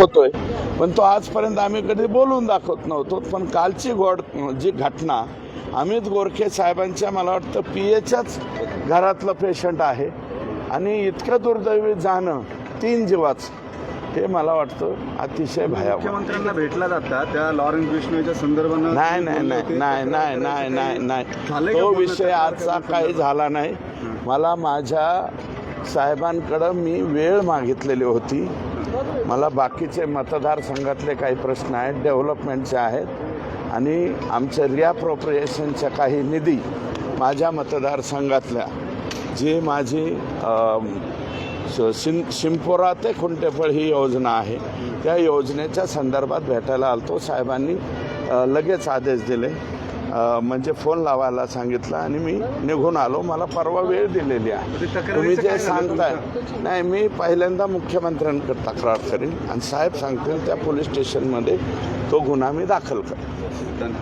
दाखवतोय, पण तो आजपर्यंत आम्ही कधी बोलून दाखवत नव्हतो. पण कालची जी घटना अमित गोरखे साहेबांच्या मला वाटतं PAच्याच घरातलं पेशंट आहे आणि इतकं दुर्दैवी जाणं 3 जीवाचं, हे मला वाटतं अतिशय भयावह. मुख्यमंत्र्यांना भेटला जाता त्या लॉरेन्स बिश्नोईच्या संदर्भानं नाही, तो विषय आजचा काही झाला नाही. मला माझ्या साहेबांकडं मी वेळ मागितलेली होती. मला बाकीचे मतदारसंघातले काही प्रश्न आहेत, डेव्हलपमेंटचे आहेत आणि आमच्या रिअप्रोप्रिएशनच्या काही निधी माझ्या मतदारसंघातल्या जी माझी शिंपोरा ते खुंटेफळ ही योजना आहे, त्या योजनेच्या संदर्भात भेटायला आलतो. साहेबांनी लगेच आदेश दिले, म्हणजे फोन लावायला सांगितलं आणि मी निघून आलो. मला परवा वेळ दिलेली आहे. तुम्ही जे सांगताय, नाही, मी पहिल्यांदा मुख्यमंत्र्यांकडे तक्रार करीन आणि साहेब सांगतील त्या पोलीस स्टेशनमध्ये तो गुन्हा मी दाखल करेन.